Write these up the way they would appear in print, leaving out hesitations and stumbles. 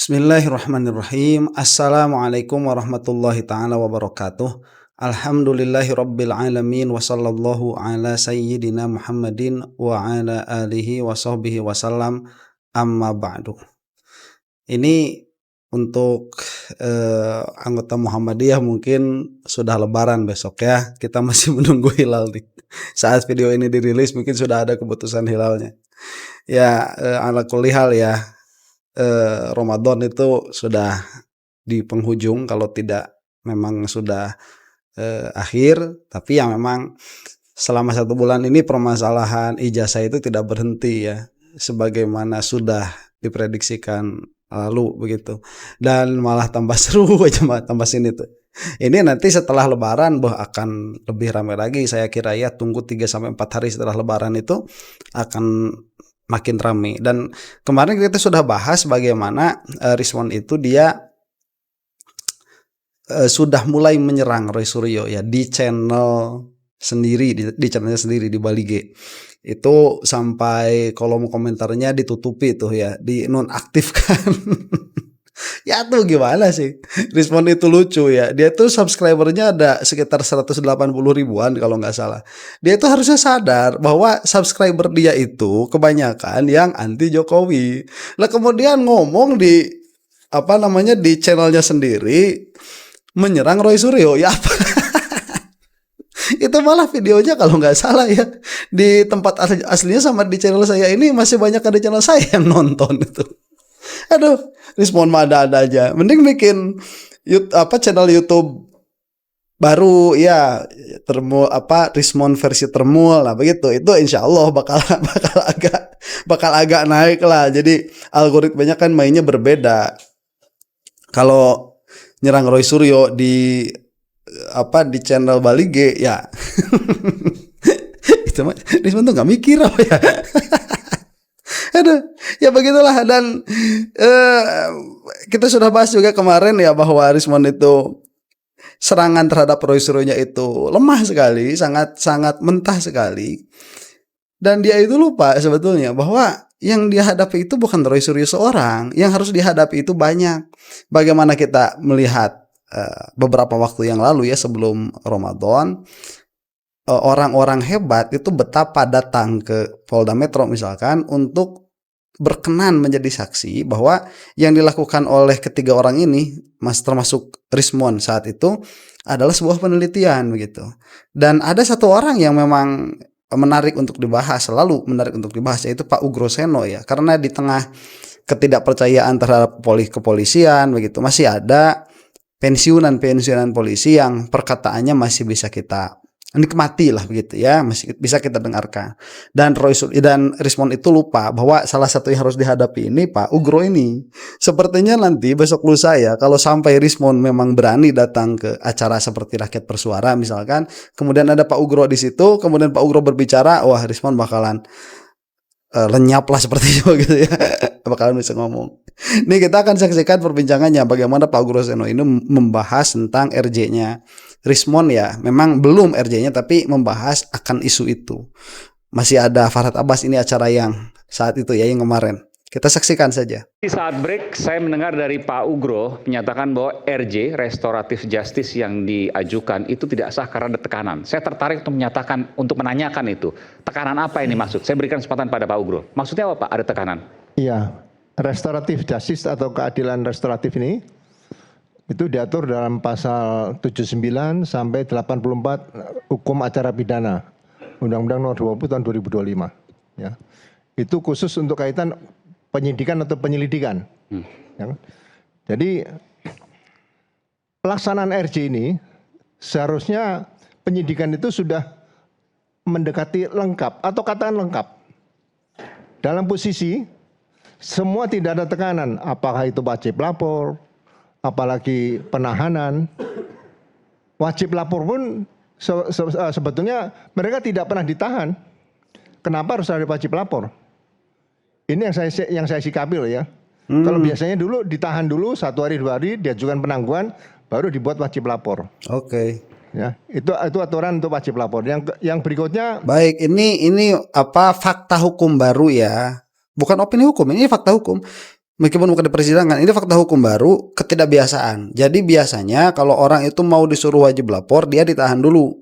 Bismillahirrahmanirrahim. Assalamualaikum warahmatullahi ta'ala wabarakatuh. Alhamdulillahi rabbil alamin wa sallallahu ala sayyidina Muhammadin wa ala alihi wa sahbihi wasallam, amma ba'du. Ini untuk anggota Muhammadiyah mungkin sudah lebaran besok ya. Kita masih menunggu hilal nih. Saat video ini dirilis mungkin sudah ada keputusan hilalnya. Ya, ala kulli hal ya. Ramadan itu sudah di penghujung, kalau tidak memang sudah akhir, tapi yang memang selama 1 bulan ini permasalahan ijazah itu tidak berhenti ya, sebagaimana sudah diprediksikan lalu begitu, dan malah tambah seru aja, tambah sini tuh. Ini nanti setelah lebaran akan lebih ramai lagi saya kira ya, tunggu 3-4 hari setelah lebaran itu akan makin ramai. Dan kemarin kita sudah bahas bagaimana Rizwan itu dia sudah mulai menyerang Roy Suryo ya di channel sendiri, di channelnya sendiri di Bali G. Itu sampai kolom komentarnya ditutupi tuh ya, dinonaktifkan. Ya tuh gimana sih, Rizwan itu lucu ya, dia tuh subscribernya ada sekitar 180 ribuan kalau nggak salah. Dia tuh harusnya sadar bahwa subscriber dia itu kebanyakan yang anti Jokowi. Lah kemudian ngomong di di channelnya sendiri menyerang Roy Suryo ya apa? Itu malah videonya kalau nggak salah ya di tempat aslinya sama di channel saya ini masih banyak ada channel saya yang nonton itu. Aduh, Rizwan mah ada-ada aja. Mending bikin channel YouTube baru ya, Rizwan versi termul lah begitu. Itu insya Allah bakal agak naik lah. Jadi algoritmanya kan mainnya berbeda. Kalau nyerang Roy Suryo di channel Bali G ya. Itu mah Rizwan tuh nggak mikir apa ya. Aduh, ya begitulah. Dan kita sudah bahas juga kemarin ya bahwa Rizwan itu serangan terhadap Roy Suryo-nya itu lemah sekali, sangat mentah sekali. Dan dia itu lupa sebetulnya bahwa yang dia hadapi itu bukan Roy Suryo seorang, yang harus dihadapi itu banyak. Bagaimana kita melihat beberapa waktu yang lalu ya, sebelum Ramadan, orang-orang hebat itu betapa datang ke Polda Metro misalkan untuk berkenan menjadi saksi bahwa yang dilakukan oleh ketiga orang ini, termasuk Rizwan saat itu, adalah sebuah penelitian begitu. Dan ada satu orang yang memang menarik untuk dibahas, selalu menarik untuk dibahas, yaitu Pak Ugroseno ya, karena di tengah ketidakpercayaan terhadap kepolisian begitu, masih ada pensiunan polisi yang perkataannya masih bisa kita nikmati lah begitu ya, masih bisa kita dengarkan. Dan Rizwan itu lupa bahwa salah satu yang harus dihadapi ini Pak Ugro ini. Sepertinya nanti besok lusa ya, kalau sampai Rizwan memang berani datang ke acara seperti Rakyat Bersuara misalkan, kemudian ada Pak Ugro di situ, kemudian Pak Ugro berbicara, wah Rizwan bakalan lenyap lah seperti itu gitu ya. Bakalan bisa ngomong. Nih kita akan saksikan perbincangannya bagaimana Pak Ugroseno ini membahas tentang RJ-nya Rizwan ya. Memang belum RJ-nya tapi membahas akan isu itu. Masih ada Farhad Abbas, ini acara yang saat itu ya, yang kemarin. Kita saksikan saja. Di saat break saya mendengar dari Pak Ugro menyatakan bahwa RJ, Restoratif Justice, yang diajukan itu tidak sah karena ada tekanan. Saya tertarik untuk menanyakan itu. Tekanan apa ini maksud? Saya berikan kesempatan pada Pak Ugro. Maksudnya apa Pak, ada tekanan? Iya, Restoratif Justice atau keadilan restoratif ini itu diatur dalam pasal 79 sampai 84 Hukum Acara Pidana Undang-Undang Nomor 20 Tahun 2025 ya. Itu khusus untuk kaitan penyidikan atau penyelidikan. Ya. Jadi pelaksanaan RJ ini seharusnya penyidikan itu sudah mendekati lengkap atau katakan lengkap. Dalam posisi semua tidak ada tekanan, apakah itu wajib lapor, apalagi penahanan. Wajib lapor pun sebetulnya mereka tidak pernah ditahan. Kenapa harus ada wajib lapor? Ini yang saya sikapi loh ya. Kalau biasanya dulu ditahan dulu 1 hari 2 hari, diajukan penangguhan, baru dibuat wajib lapor. Oke. Ya, itu aturan untuk wajib lapor. Yang berikutnya, baik, ini fakta hukum baru ya. Bukan opini hukum, ini fakta hukum. meskipun bukan di persidangan, ini fakta hukum baru, ketidakbiasaan. Jadi biasanya kalau orang itu mau disuruh wajib lapor, dia ditahan dulu.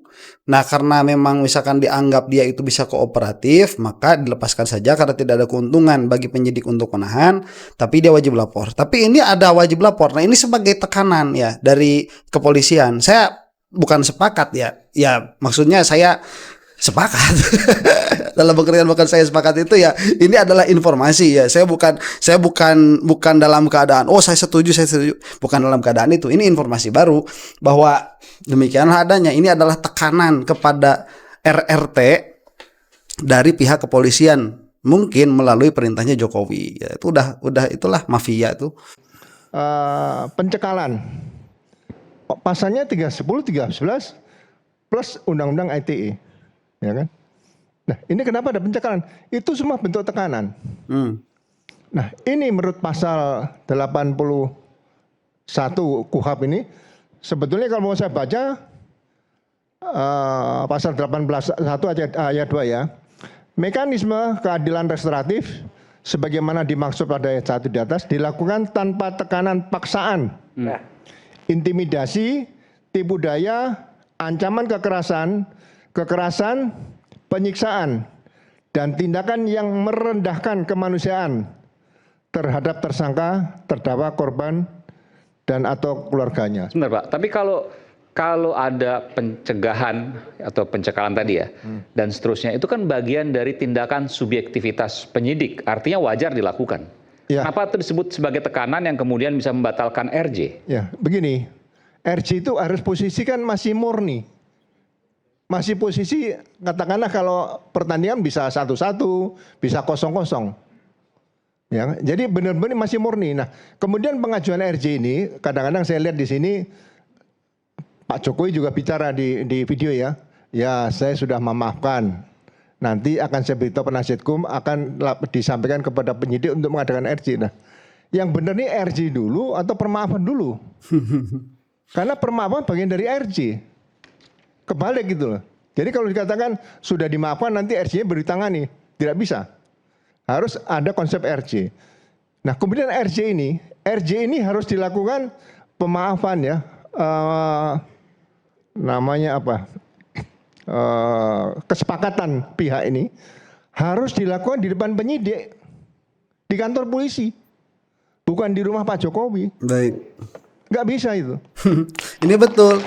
Nah, karena memang misalkan dianggap dia itu bisa kooperatif, maka dilepaskan saja karena tidak ada keuntungan bagi penyidik untuk menahan, tapi dia wajib lapor. Tapi ini ada wajib lapor. Nah, ini sebagai tekanan ya dari kepolisian. Saya bukan sepakat ya. Ya, maksudnya saya sepakat. Dalam pengertian bukan saya sepakat itu ya, ini adalah informasi ya. Saya bukan dalam keadaan saya setuju. Bukan dalam keadaan itu. Ini informasi baru bahwa demikianlah adanya. Ini adalah tekanan kepada RRT dari pihak kepolisian, mungkin melalui perintahnya Jokowi. Ya, itu udah itulah mafia itu. Pencekalan. Pasalnya 310, 311 plus Undang-Undang ITE. Ya kan? Nah, ini kenapa ada pencekalan? Itu semua bentuk tekanan. Nah, ini menurut pasal 81 KUHP ini, sebetulnya kalau mau saya baca pasal 18.1 ayat 2 ya, mekanisme keadilan restoratif sebagaimana dimaksud pada ayat 1 di atas dilakukan tanpa tekanan paksaan, intimidasi, tipu daya, ancaman kekerasan, penyiksaan, dan tindakan yang merendahkan kemanusiaan terhadap tersangka, terdakwa, korban, dan atau keluarganya. Sebentar Pak, tapi kalau ada pencegahan atau pencekalan tadi ya, dan seterusnya, itu kan bagian dari tindakan subjektivitas penyidik, artinya wajar dilakukan. Ya. Kenapa itu disebut sebagai tekanan yang kemudian bisa membatalkan RJ? Ya, begini, RJ itu harus posisi kan masih murni. Masih posisi, katakanlah kalau pertandingan bisa 1-1, bisa 0-0. Ya, jadi benar-benar masih murni. Nah, kemudian pengajuan RJ ini, kadang-kadang saya lihat di sini, Pak Jokowi juga bicara di video ya. Ya, saya sudah memaafkan. Nanti akan saya beritahu penasihat hukum, akan disampaikan kepada penyidik untuk mengadakan RJ. Nah, yang benar nih RJ dulu atau permaafan dulu? Karena permaafan bagian dari RJ. Kebalik gitu loh. Jadi kalau dikatakan sudah dimaafkan nanti RJ-nya baru ditangani. Tidak bisa. Harus ada konsep RJ. Nah kemudian RJ ini harus dilakukan pemaafan ya. Namanya apa? Kesepakatan pihak ini harus dilakukan di depan penyidik. Di kantor polisi. Bukan di rumah Pak Jokowi. Baik. Nggak bisa itu. Ini betul.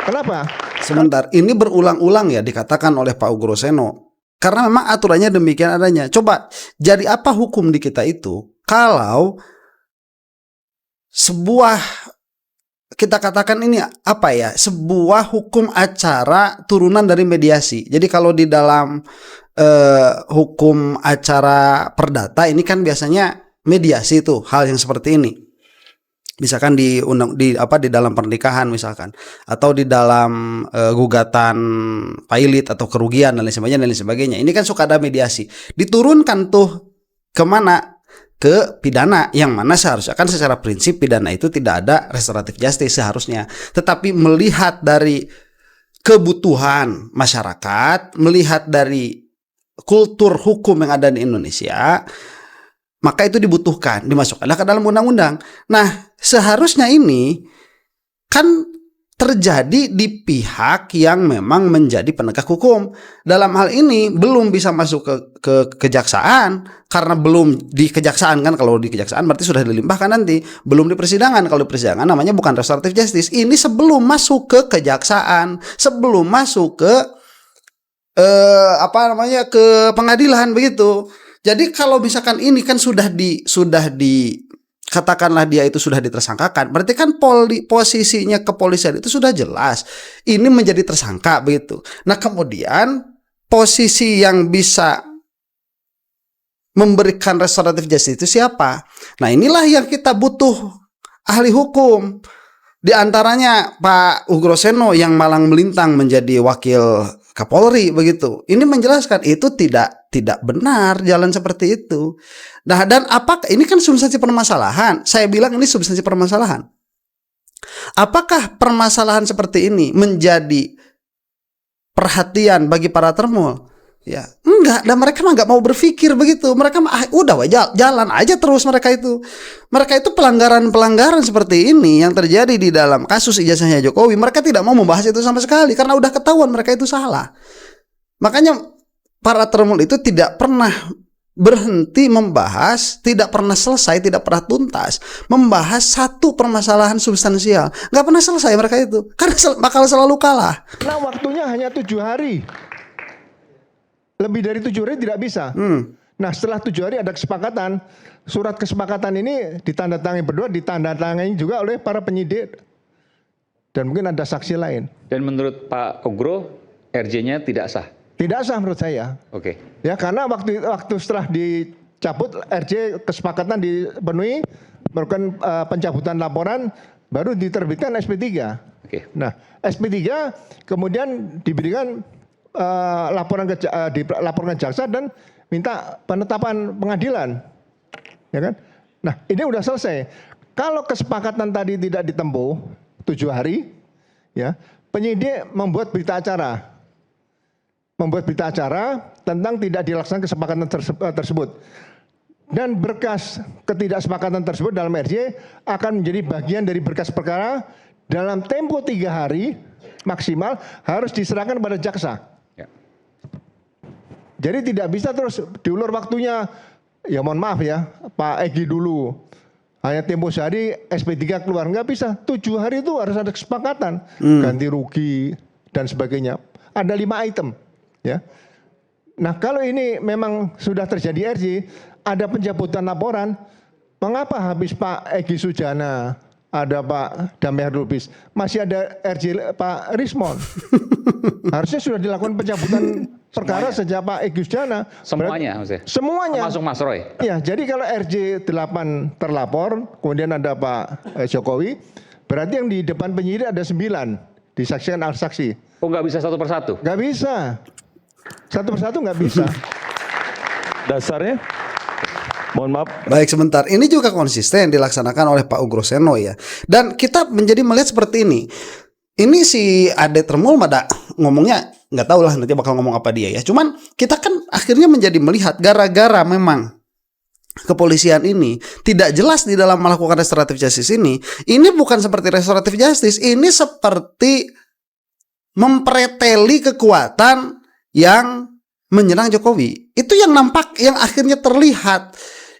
Kenapa? Sebentar, ini berulang-ulang ya dikatakan oleh Pak Ugroseno. Karena memang aturannya demikian adanya. Coba, jadi apa hukum di kita itu kalau sebuah, kita katakan ini apa ya, sebuah hukum acara turunan dari mediasi. Jadi kalau di dalam hukum acara perdata ini kan biasanya mediasi itu hal yang seperti ini. Misalkan di dalam pernikahan misalkan, atau di dalam gugatan pailit atau kerugian dan lain sebagainya. Ini kan suka ada mediasi. Diturunkan tuh kemana? Ke pidana, yang mana seharusnya kan secara prinsip pidana itu tidak ada restoratif justice seharusnya. Tetapi melihat dari kebutuhan masyarakat, melihat dari kultur hukum yang ada di Indonesia, maka itu dibutuhkan, dimasukkanlah ke dalam undang-undang. Nah, seharusnya ini kan terjadi di pihak yang memang menjadi penegak hukum. Dalam hal ini belum bisa masuk ke kejaksaan karena belum di kejaksaan kan. Kalau di kejaksaan berarti sudah dilimpahkan nanti. Belum di persidangan. Kalau di persidangan namanya bukan restoratif justice. Ini sebelum masuk ke kejaksaan, sebelum masuk ke ke pengadilan begitu. Jadi kalau misalkan ini kan sudah katakanlah dia itu sudah ditersangkakan, berarti kan posisinya kepolisian itu sudah jelas. Ini menjadi tersangka begitu. Nah kemudian posisi yang bisa memberikan restoratif justice itu siapa? Nah inilah yang kita butuh ahli hukum. Di antaranya Pak Ugroseno yang malang melintang menjadi wakil Kapolri begitu. Ini menjelaskan itu tidak benar jalan seperti itu. Nah, dan apakah ini kan substansi permasalahan? Saya bilang ini substansi permasalahan. Apakah permasalahan seperti ini menjadi perhatian bagi para termul? Ya, enggak, dan mereka mah enggak mau berpikir begitu. Mereka mah udah jalan aja terus mereka itu. Mereka itu pelanggaran-pelanggaran seperti ini yang terjadi di dalam kasus ijazahnya Jokowi. Mereka tidak mau membahas itu sama sekali karena udah ketahuan mereka itu salah. Makanya para termul itu tidak pernah berhenti membahas, tidak pernah selesai, tidak pernah tuntas membahas satu permasalahan substansial. Enggak pernah selesai mereka itu. Karena bakal selalu kalah. Nah, waktunya hanya 7 hari. Lebih dari 7 hari tidak bisa. Nah, setelah 7 hari ada kesepakatan. Surat kesepakatan ini ditandatangani berdua, ditandatangani juga oleh para penyidik. Dan mungkin ada saksi lain. Dan menurut Pak Ugro, RJ-nya tidak sah? Tidak sah menurut saya. Oke. Ya, karena waktu setelah dicabut RJ kesepakatan dipenuhi, melakukan pencabutan laporan, baru diterbitkan SP3. Oke. Nah, SP3 kemudian diberikan dilaporkan jaksa dan minta penetapan pengadilan, ya kan? Nah, ini udah selesai. Kalau kesepakatan tadi tidak ditempuh 7 hari, ya, penyidik membuat berita acara tentang tidak dilaksanakan kesepakatan tersebut. Dan berkas ketidaksepakatan tersebut dalam RJ akan menjadi bagian dari berkas perkara dalam tempo 3 hari maksimal harus diserahkan kepada jaksa. Jadi tidak bisa terus diulur waktunya, ya mohon maaf ya, Pak Egy dulu. Hanya tempo sehari SP3 keluar, nggak bisa. 7 hari itu harus ada kesepakatan, ganti rugi dan sebagainya. Ada 5 item, ya. Nah, kalau ini memang sudah terjadi RJ, ada pencabutan laporan, mengapa habis Pak Egy Sujana, ada Pak Damai Lubis, masih ada RJ Pak Rismon? Harusnya sudah dilakukan pencabutan perkara sejak Pak Egy Sujana. Semuanya maksudnya? Semuanya. Termasuk Mas Roy? Ya, jadi kalau RJ 8 terlapor, kemudian ada Pak Jokowi, berarti yang di depan penyidik ada 9, disaksikan ahli saksi. Oh, nggak bisa satu persatu? Nggak bisa. Satu persatu nggak bisa. Dasarnya? Mohon maaf. Baik, sebentar. Ini juga konsisten dilaksanakan oleh Pak Ugro Seno ya. Dan kita menjadi melihat seperti ini. Ini si Ade Termul pada ngomongnya nggak tahu lah nanti bakal ngomong apa dia ya. Cuman kita kan akhirnya menjadi melihat gara-gara memang kepolisian ini tidak jelas di dalam melakukan restoratif justice ini bukan seperti restoratif justice, ini seperti mempreteli kekuatan yang menyerang Jokowi. Itu yang nampak, yang akhirnya terlihat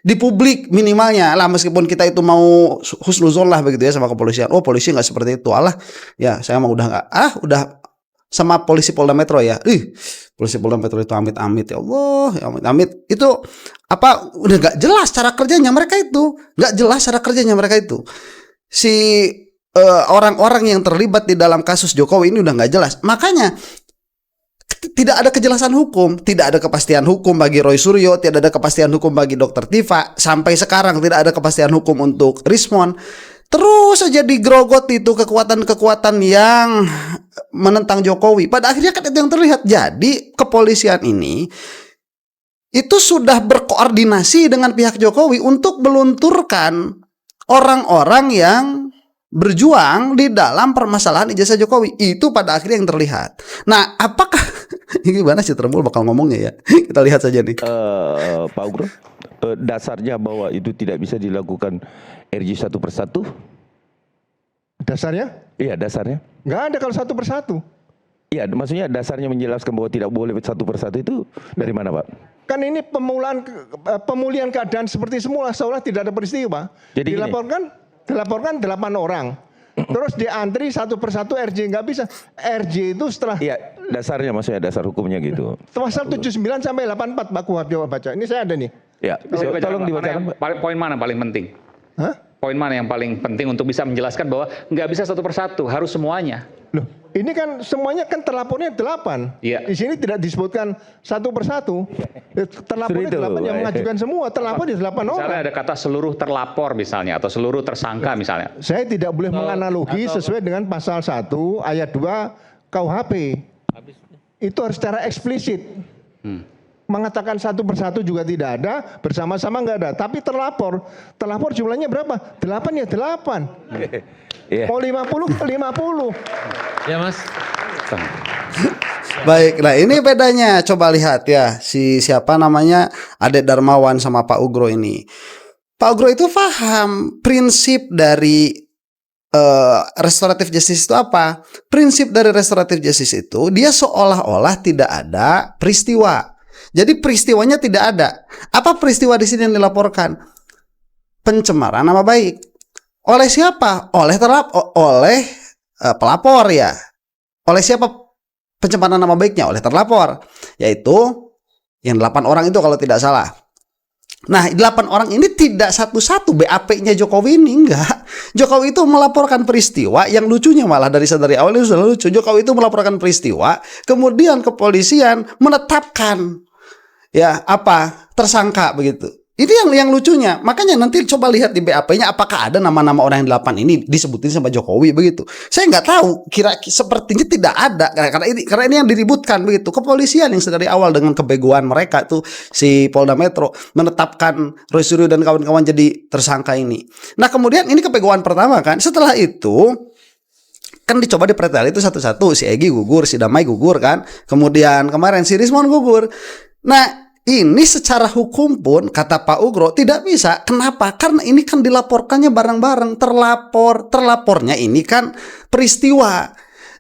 di publik minimalnya lah, meskipun kita itu mau husnuzon lah begitu ya sama kepolisian. Oh, polisi nggak seperti itu, alah ya saya mah udah nggak, udah sama polisi Polda Metro ya. Polisi Polda Metro itu amit-amit, ya Allah, ya amit-amit. Itu apa, udah nggak jelas cara kerjanya mereka itu, nggak jelas cara kerjanya mereka itu. Si orang-orang yang terlibat di dalam kasus Jokowi ini udah nggak jelas. Makanya tidak ada kejelasan hukum, tidak ada kepastian hukum bagi Roy Suryo, tidak ada kepastian hukum bagi Dr. Tifa, sampai sekarang tidak ada kepastian hukum untuk Rismon. Terus saja digrogot itu kekuatan-kekuatan yang menentang Jokowi. Pada akhirnya kan itu yang terlihat. Jadi kepolisian ini itu sudah berkoordinasi dengan pihak Jokowi untuk melunturkan orang-orang yang berjuang di dalam permasalahan ijazah Jokowi. Itu pada akhirnya yang terlihat. Nah, apakah gimana sih Termul bakal ngomongnya ya? Kita lihat saja nih. Pak Ugro, dasarnya bahwa itu tidak bisa dilakukan RJ satu persatu? Dasarnya? Iya, dasarnya. Nggak ada kalau satu persatu. Iya, maksudnya dasarnya menjelaskan bahwa tidak boleh satu persatu itu dari mana, Pak? Kan ini pemulihan keadaan seperti semula, seolah tidak ada peristiwa. Jadi dilaporkan 8 orang. Terus diantri satu persatu RJ, nggak bisa. RJ itu setelah... Iya, dasarnya maksudnya dasar hukumnya gitu. Pasal 79 sampai 84 Pak Kuhap, coba baca. Ini saya ada nih. Ya, tolong dibacakan, Pak. Poin mana paling penting? Hah? Poin mana yang paling penting untuk bisa menjelaskan bahwa nggak bisa satu persatu, harus semuanya? Loh, ini kan semuanya kan terlapornya 8. Iya. Di sini tidak disebutkan satu persatu. Terlapornya 8 yang mengajukan semua, terlapor di 8 orang. Misalnya ada kata seluruh terlapor misalnya, atau seluruh tersangka misalnya. Saya tidak boleh menganalogi sesuai dengan pasal 1 ayat 2 KUHP. Itu harus secara eksplisit. Mengatakan satu persatu juga tidak ada, bersama-sama nggak ada. Tapi terlapor jumlahnya berapa? 8 ya 8. Iya. Mau 50 ke 50. Ya Mas. Baik, nah ini bedanya. Coba lihat ya, siapa namanya Ade Darmawan sama Pak Ugro ini. Pak Ugro itu paham prinsip dari restoratif justice itu apa? Prinsip dari restoratif justice itu dia seolah-olah tidak ada peristiwa. Jadi peristiwanya tidak ada. Apa peristiwa di sini yang dilaporkan? Pencemaran nama baik. Oleh siapa? Oleh pelapor ya. Oleh siapa pencemaran nama baiknya? Oleh terlapor, yaitu yang 8 orang itu kalau tidak salah. Nah, 8 orang ini tidak satu-satu BAP-nya Jokowi ini, enggak. Jokowi itu melaporkan peristiwa, yang lucunya malah dari awal itu sudah lucu. Jokowi itu melaporkan peristiwa, kemudian kepolisian menetapkan ya tersangka begitu. Itu yang lucunya. Makanya nanti coba lihat di BAP-nya apakah ada nama-nama orang yang 8 ini disebutin sama Jokowi begitu. Saya nggak tahu, sepertinya tidak ada karena ini yang diributkan begitu. Kepolisian yang sedari awal dengan kebegoan mereka tuh si Polda Metro menetapkan Roy Suryo dan kawan-kawan jadi tersangka ini. Nah, kemudian ini kebegoan pertama kan. Setelah itu kan dicoba dipretel itu satu-satu, si Egy gugur, si Damai gugur kan. Kemudian kemarin si Rismon gugur. Nah, ini secara hukum pun kata Pak Ugro tidak bisa. Kenapa? Karena ini kan dilaporkannya bareng-bareng. Terlapornya ini kan peristiwa.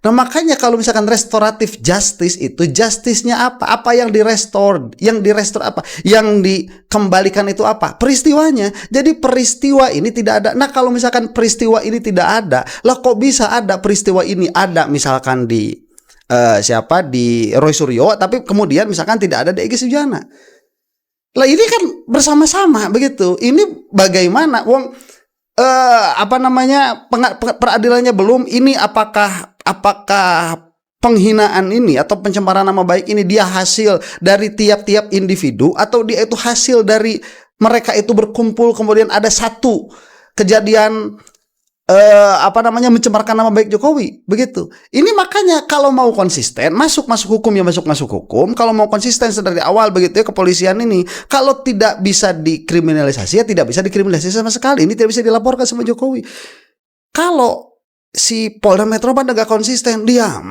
Nah, makanya kalau misalkan restoratif justice itu justice-nya apa? Apa yang direstore? Yang direstore apa? Yang dikembalikan itu apa? Peristiwanya. Jadi peristiwa ini tidak ada. Nah, kalau misalkan peristiwa ini tidak ada, lah kok bisa ada peristiwa ini ada misalkan di di Roy Suryo, tapi kemudian misalkan tidak ada di Egy Sujana. Lah ini kan bersama-sama begitu. Ini bagaimana? Wong peradilannya belum. Ini apakah penghinaan ini atau pencemaran nama baik ini dia hasil dari tiap-tiap individu atau dia itu hasil dari mereka itu berkumpul kemudian ada satu kejadian mencemarkan nama baik Jokowi begitu. Ini makanya kalau mau konsisten masuk hukum ya masuk hukum. Kalau mau konsisten dari awal begitu ya kepolisian ini kalau tidak bisa dikriminalisasi ya tidak bisa dikriminalisasi sama sekali. Ini tidak bisa dilaporkan sama Jokowi. Kalau si Polda Metro pada gak konsisten, dia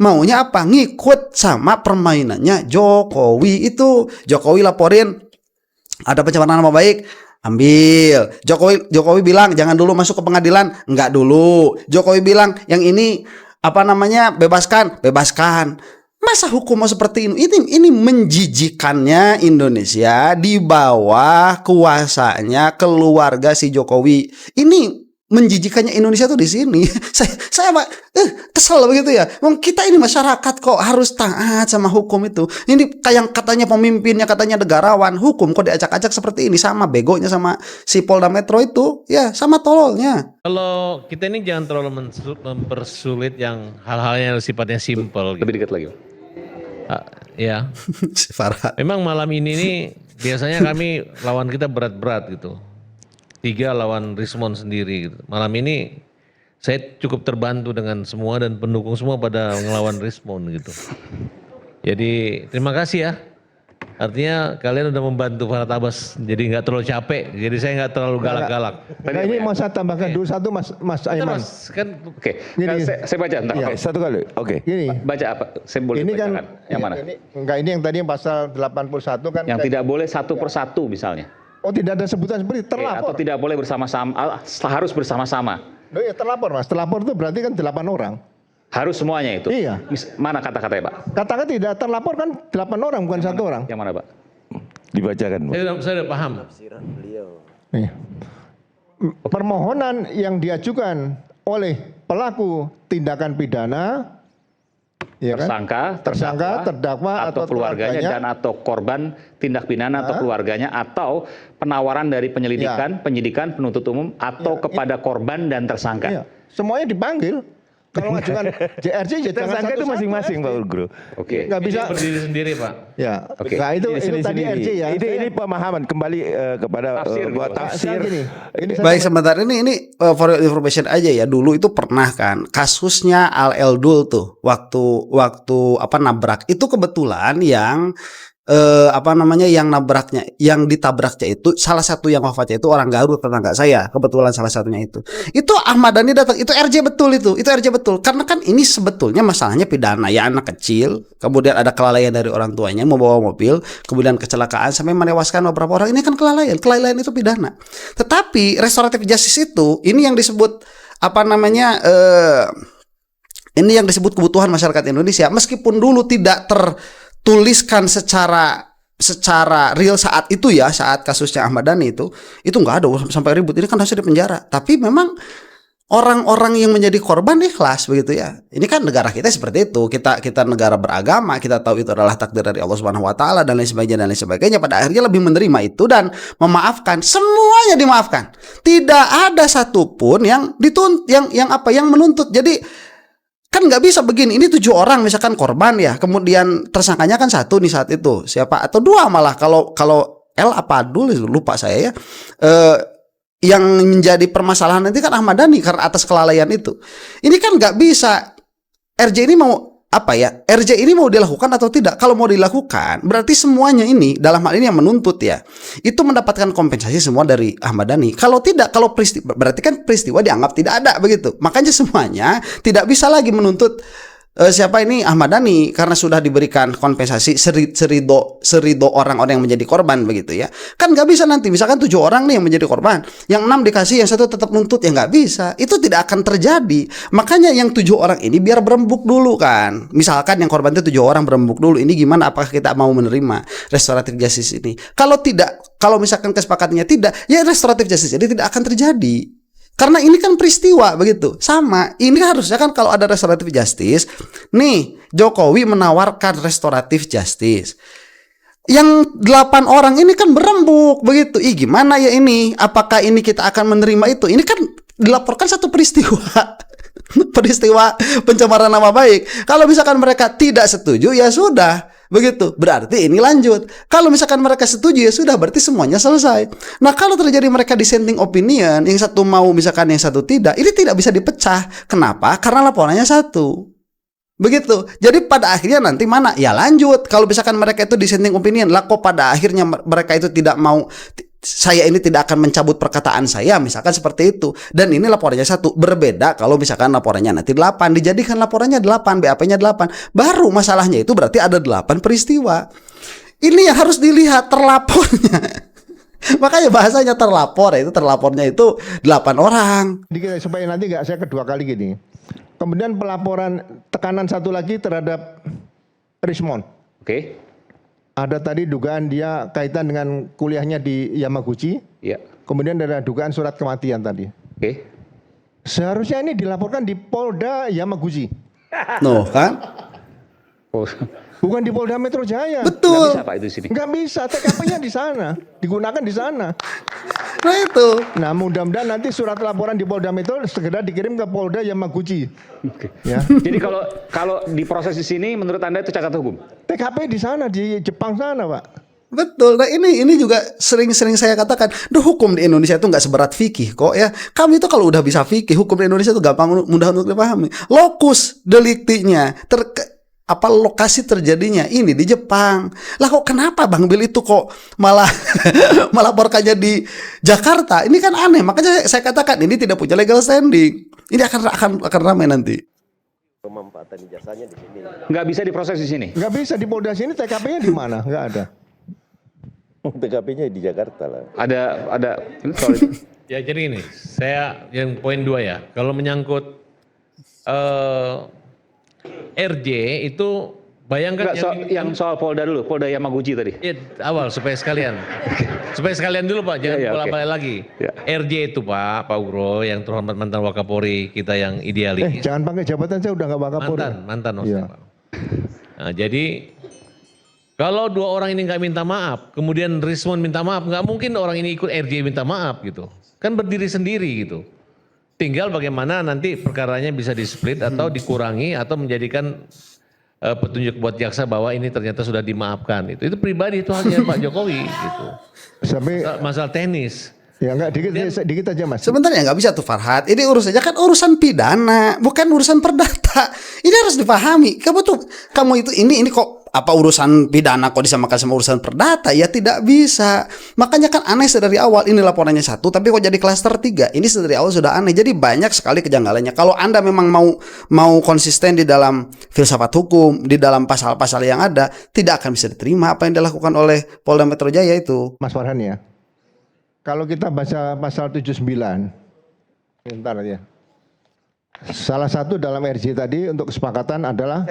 maunya apa? Ngikut sama permainannya Jokowi itu. Jokowi laporin ada pencemaran nama baik, ambil. Jokowi bilang jangan dulu masuk ke pengadilan, enggak dulu. Jokowi bilang yang ini bebaskan. Masa hukum mau seperti ini? Ini menjijikannya Indonesia di bawah kuasanya keluarga si Jokowi. Ini menjijikannya Indonesia tuh di sini. Saya kesel begitu ya. Kita ini masyarakat kok harus taat sama hukum itu. Ini kayak katanya pemimpinnya, katanya negarawan, hukum kok diacak-acak seperti ini. Sama begonya sama si Polda Metro itu, ya sama tololnya. Kalau kita ini jangan terlalu mempersulit yang hal-hal yang sifatnya simpel. Lebih dekat lagi. Ya. Si Farhan. Memang malam ini nih biasanya kami lawan kita berat-berat gitu. 3 lawan Rismon sendiri gitu. Malam ini saya cukup terbantu dengan semua dan pendukung semua pada ngelawan Rismon gitu. Jadi terima kasih ya. Artinya kalian udah membantu Farhad Abbas jadi nggak terlalu capek. Jadi saya nggak terlalu galak-galak. Nah, ini mau saya tambahkan dulu satu Mas Aiman. Oke. Saya baca entar. Oke, satu kali. Oke. Gini. Baca apa? Saya boleh Ini kan bacakan. Yang mana? Ini yang tadi yang pasal 81 kan. Yang tidak boleh satu persatu misalnya. Oh, tidak ada sebutan seperti terlapor. Atau tidak boleh bersama-sama, harus bersama-sama. Loh ya terlapor Mas. Terlapor itu berarti kan 8 orang. Harus semuanya itu. Iya. Mana kata-katanya Pak? Katakan tidak terlapor kan 8 orang bukan satu orang. Yang mana Pak? Dibacakan. Saya udah paham. Iya. Permohonan yang diajukan oleh pelaku tindakan pidana, ya kan? Tersangka, terdakwa atau keluarganya dan atau korban tindak pidana atau keluarganya atau penawaran dari penyelidikan, penyidikan, penuntut umum atau kepada korban dan tersangka. Iya. Semuanya dipanggil. Kalau ngajukan JRC ya jangan Tersangka itu satu-satu. masing-masing Pak Ugro. Oke. Nggak bisa. Ini berdiri sendiri Pak. Ya. Oke. Nah itu tadi RC ya. Ini pemahaman kembali kepada buat tafsir. Ini Baik, sebentar ini for your information aja ya. Dulu itu pernah kan kasusnya Al Eldul tuh waktu nabrak itu kebetulan yang apa namanya, yang ditabraknya itu salah satu yang wafatnya itu orang Garut, tetangga saya, kebetulan salah satunya itu Ahmad Dhani datang, itu RJ betul, itu RJ betul, karena kan ini sebetulnya masalahnya pidana ya, anak kecil, kemudian ada kelalaian dari orang tuanya membawa mobil, kemudian kecelakaan sampai menewaskan beberapa orang, ini kan kelalaian itu pidana. Tetapi restoratif justice itu ini yang disebut apa namanya, ini yang disebut kebutuhan masyarakat Indonesia, meskipun dulu tidak tertuliskan secara real saat itu ya, saat kasusnya Ahmad Dhani itu nggak ada sampai ribut, ini kan harusnya di penjara. Tapi memang orang-orang yang menjadi korban ikhlas begitu ya. Ini kan negara kita seperti itu, kita negara beragama, kita tahu itu adalah takdir dari Allah Subhanahu Wa Taala dan lain sebagainya. Pada akhirnya lebih menerima itu dan memaafkan, semuanya dimaafkan. Tidak ada satupun yang yang menuntut. Jadi kan nggak bisa begini, ini 7 orang misalkan korban ya, kemudian tersangkanya kan 1 nih saat itu, siapa, atau 2 malah, kalau L apa Abdul lupa saya ya, yang menjadi permasalahan nanti kan Ahmad Dhani karena atas kelalaian itu. Ini kan nggak bisa, RJ ini mau apa ya, RJ ini mau dilakukan atau tidak. Kalau mau dilakukan berarti semuanya ini dalam hal ini yang menuntut ya, itu mendapatkan kompensasi semua dari Ahmad Dhani. Kalau tidak, kalau peristiwa, berarti kan peristiwa dianggap tidak ada begitu. Makanya semuanya tidak bisa lagi menuntut siapa ini Ahmad Dhani karena sudah diberikan kompensasi serido orang-orang yang menjadi korban begitu ya. Kan nggak bisa nanti misalkan 7 orang nih yang menjadi korban, yang 6 dikasih, yang 1 tetap nuntut, ya nggak bisa. Itu tidak akan terjadi. Makanya yang 7 orang ini biar berembuk dulu kan. Misalkan yang korban itu 7 orang berembuk dulu. Ini gimana, apakah kita mau menerima restoratif justice ini? Kalau tidak, kalau misalkan kesepakatannya tidak, ya restoratif justice ini tidak akan terjadi. Karena ini kan peristiwa begitu. Sama, ini harusnya kan kalau ada restoratif justice, nih Jokowi menawarkan restoratif justice. Yang 8 orang ini kan berembuk begitu. Ih gimana ya ini? Apakah ini kita akan menerima itu? Ini kan dilaporkan satu peristiwa. Peristiwa pencemaran nama baik. Kalau misalkan mereka tidak setuju, ya sudah. Begitu, berarti ini lanjut. Kalau misalkan mereka setuju, ya sudah, berarti semuanya selesai. Nah, kalau terjadi mereka dissenting opinion, yang satu mau misalkan yang satu tidak, ini tidak bisa dipecah. Kenapa? Karena laporannya satu. Begitu. Jadi pada akhirnya nanti mana? Ya lanjut. Kalau misalkan mereka itu dissenting opinion, lah kok pada akhirnya mereka itu tidak mau, saya ini tidak akan mencabut perkataan saya, misalkan seperti itu. Dan ini laporannya satu. Berbeda kalau misalkan laporannya nanti 8, dijadikan laporannya 8, BAP-nya 8. Baru masalahnya itu berarti ada 8 peristiwa. Ini yang harus dilihat terlapornya. Makanya bahasanya terlapor, itu terlapornya itu 8 orang. Supaya nanti nggak saya kedua kali gini. Kemudian pelaporan tekanan satu lagi terhadap Rismon. Oke. Ada tadi dugaan dia kaitan dengan kuliahnya di Yamaguchi. Ya. Kemudian ada dugaan surat kematian tadi. Oke. Seharusnya ini dilaporkan di Polda Yamaguchi. Noh kan? Oh. Bukan di Polda Metro Jaya. Betul. Nggak bisa Pak itu di sini. Nggak bisa, TKP-nya di sana. Digunakan di sana. Nah itu. Nah mudah-mudahan nanti surat laporan di Polda Metro segera dikirim ke Polda Yamaguchi. Oke. Ya. Jadi kalau diproses di sini menurut Anda itu cacat hukum? TKP di sana, di Jepang sana Pak. Betul. Nah ini juga sering-sering saya katakan, hukum di Indonesia itu nggak seberat fikih kok ya. Kami itu kalau udah bisa fikih, hukum di Indonesia itu gampang, mudah untuk dipahami. Lokus deliktinya, lokasi terjadinya ini di Jepang. Lah kok kenapa Bang Bil itu kok malah melaporkannya di Jakarta? Ini kan aneh. Makanya saya katakan ini tidak punya legal standing. Ini akan ramai nanti. Pemanfaatan jasanya di sini. Nggak bisa diproses di sini? Nggak bisa di Polda sini, TKP-nya di mana? Nggak ada. TKP-nya di Jakarta lah. Ada sorry. Ya jadi ini, saya yang poin 2 ya. Kalau menyangkut RJ itu bayangkan Nggak, yang soal Polda dulu, Polda Yamaguchi tadi. ya, awal supaya sekalian. Supaya sekalian dulu Pak, jangan bola-balik lagi. Ya. RJ itu Pak Ugro yang terhormat mantan Wakapolri kita yang idealis. Jangan pakai jabatan, saya udah nggak Wakapolri. Mantan Iya. maksudnya Pak. Nah, jadi kalau 2 orang ini nggak minta maaf, kemudian Rismon minta maaf, nggak mungkin orang ini ikut RJ minta maaf gitu. Kan berdiri sendiri gitu. Tinggal bagaimana nanti perkaranya bisa di-split atau dikurangi atau menjadikan petunjuk buat jaksa bahwa ini ternyata sudah dimaafkan. Itu pribadi itu halnya Pak Jokowi gitu. Sampai Masalah teknis. ya enggak dikit aja Mas. Sebenarnya nggak bisa tuh Farhad. Ini urusannya kan urusan pidana, bukan urusan perdata. Ini harus dipahami. Kamu itu ini kok apa urusan pidana kok disamakan sama urusan perdata? Ya tidak bisa. Makanya kan aneh dari awal, ini laporannya 1 tapi kok jadi klaster 3. Ini dari awal sudah aneh. Jadi banyak sekali kejanggalannya. Kalau Anda memang mau konsisten di dalam filsafat hukum, di dalam pasal-pasal yang ada, tidak akan bisa diterima apa yang dilakukan oleh Polda Metro Jaya itu. Mas Farhan ya. Kalau kita baca pasal 79, bentar ya. Salah satu dalam RJ tadi untuk kesepakatan adalah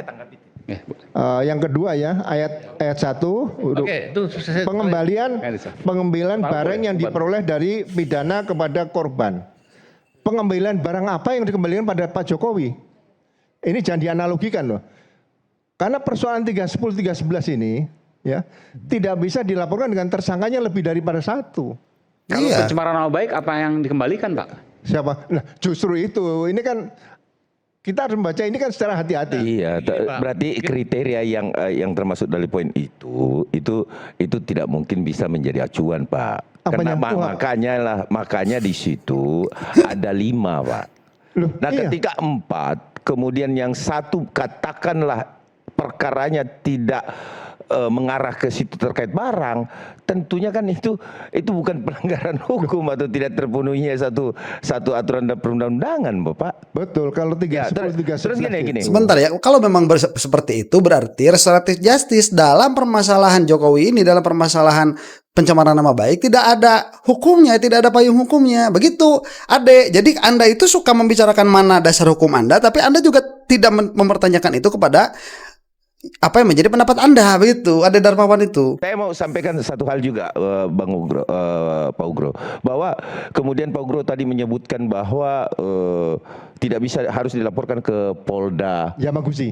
yang kedua ya, ayat 1 Oke, itu pengembalian barang yang diperoleh dari pidana kepada korban. Pengembalian barang apa yang dikembalikan pada Pak Jokowi? Ini jangan dianalogikan loh. Karena persoalan 310 311 ini ya tidak bisa dilaporkan dengan tersangkanya lebih daripada 1. Kalau pencemaran nama baik apa yang dikembalikan, Pak? Siapa? Nah, justru itu. Ini kan kita harus membaca ini kan secara hati-hati. Iya, berarti kriteria yang termasuk dari poin itu tidak mungkin bisa menjadi acuan, Pak. Karena makanya di situ ada 5, Pak. Loh, Nah, iya. ketika 4, kemudian yang 1 katakanlah perkaranya tidak mengarah ke situ terkait barang, tentunya kan itu bukan pelanggaran hukum atau tidak terpenuhinya satu aturan dan perundang-undangan, Bapak. Betul, kalau 310 311. Terus gini. Sebentar ya, kalau memang seperti itu berarti restoratif justice dalam permasalahan Jokowi ini, dalam permasalahan pencemaran nama baik tidak ada hukumnya, tidak ada payung hukumnya. Begitu, Ade. Jadi Anda itu suka membicarakan mana dasar hukum Anda, tapi Anda juga tidak mempertanyakan itu kepada apa yang menjadi pendapat Anda, begitu. Ada Darmawan itu. Saya mau sampaikan satu hal juga, Bang Ugro, Pak Ugro, bahwa kemudian Pak Ugro tadi menyebutkan bahwa tidak bisa, harus dilaporkan ke Polda Yamaguchi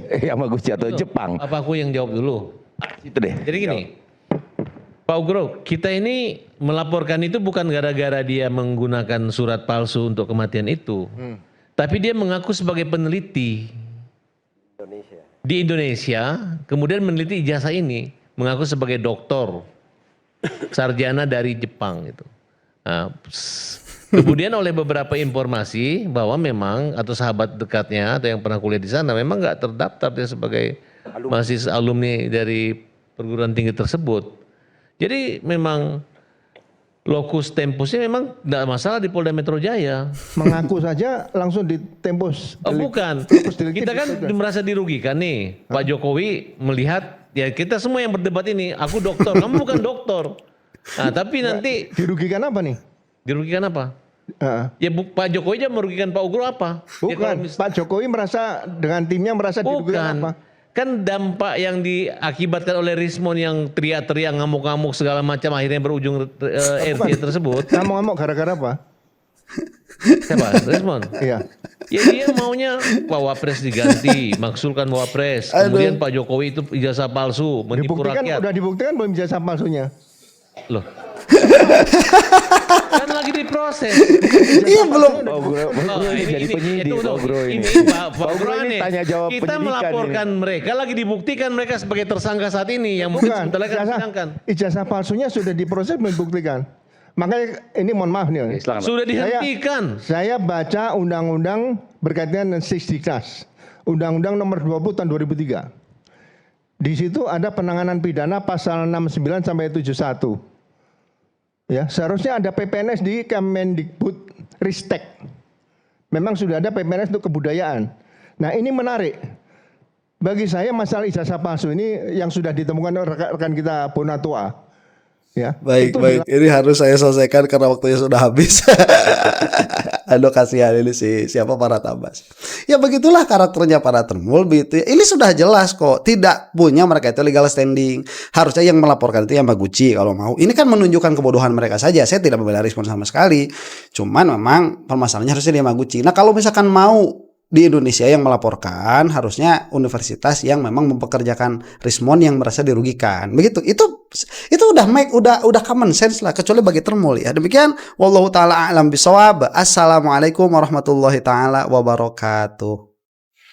atau Jepang. Apa aku yang jawab dulu? Itu deh. Jadi gini, Pak Ugro, kita ini melaporkan itu bukan gara-gara dia menggunakan surat palsu untuk kematian itu, tapi dia mengaku sebagai peneliti di Indonesia, kemudian meneliti ijazah ini, mengaku sebagai doktor sarjana dari Jepang itu. Nah, kemudian oleh beberapa informasi bahwa memang atau sahabat dekatnya atau yang pernah kuliah di sana memang nggak terdaftar dia sebagai mahasiswa alumni dari perguruan tinggi tersebut. Jadi memang lokus tempusnya memang tidak masalah di Polda Metro Jaya. mengaku saja langsung ditembus. Oh bukan, kita kan merasa dirugikan nih. Pak Jokowi melihat, ya kita semua yang berdebat ini, aku dokter, kamu bukan dokter. Nah tapi nanti Dirugikan apa nih? dirugikan apa? Ya Pak Jokowi aja merugikan Pak Ugro apa? Ya, Bukan, Pak Jokowi merasa dengan timnya merasa dirugikan apa? Kan dampak yang diakibatkan oleh Rismon yang teriak-teriak ngamuk-ngamuk segala macam akhirnya berujung RT tersebut. Ngamuk-ngamuk gara-gara apa? Siapa? Rismon? Iya. Ya dia maunya Pak Wapres diganti, maksulkan Wapres. Kemudian Pak Jokowi itu ijazah palsu, menipu rakyat. Udah dibuktikan belum ijazah palsunya? Loh. Kan lagi diproses. Iya belum. Pak Ugro ini jadi penyidik, Pak Ugro ini. Pak Ugro ini aneh. tanya jawab Kita penyidikan melaporkan mereka, lagi dibuktikan mereka sebagai tersangka saat ini yang mungkin Bukan, sebentar lagi akan disidangkan. ijazah palsunya sudah diproses membuktikan. Makanya ini mohon maaf nih. Silakan, Pak. Sudah dihentikan. Saya baca undang-undang berkaitan dengan Sisdiknas. Undang-undang nomor 20 tahun 2003. Di situ ada penanganan pidana pasal 69 sampai 71. Ya, seharusnya ada PPNS di Kemendikbud Ristek. Memang sudah ada PPNS untuk kebudayaan. Nah, ini menarik. Bagi saya masalah ijazah palsu ini yang sudah ditemukan rekan kita Bonatua. Ya, Baik, itu baik. Ini harus saya selesaikan karena waktunya sudah habis. Aduh kasihan ini siapa para tabas. Ya begitulah karakternya para termul gitu ya. Ini sudah jelas kok. Tidak punya mereka itu legal standing. Harusnya yang melaporkan itu Yamaguchi kalau mau. Ini kan menunjukkan kebodohan mereka saja. Saya tidak membela Rismon sama sekali. Cuman memang permasalahannya harusnya di Yamaguchi. Nah kalau misalkan mau di Indonesia yang melaporkan, harusnya universitas yang memang mempekerjakan Rismon yang merasa dirugikan. Begitu. Itu udah common sense lah, kecuali bagi termul ya. Demikian wallahu taala a'lam bisawab. Assalamualaikum warahmatullahi taala wabarakatuh.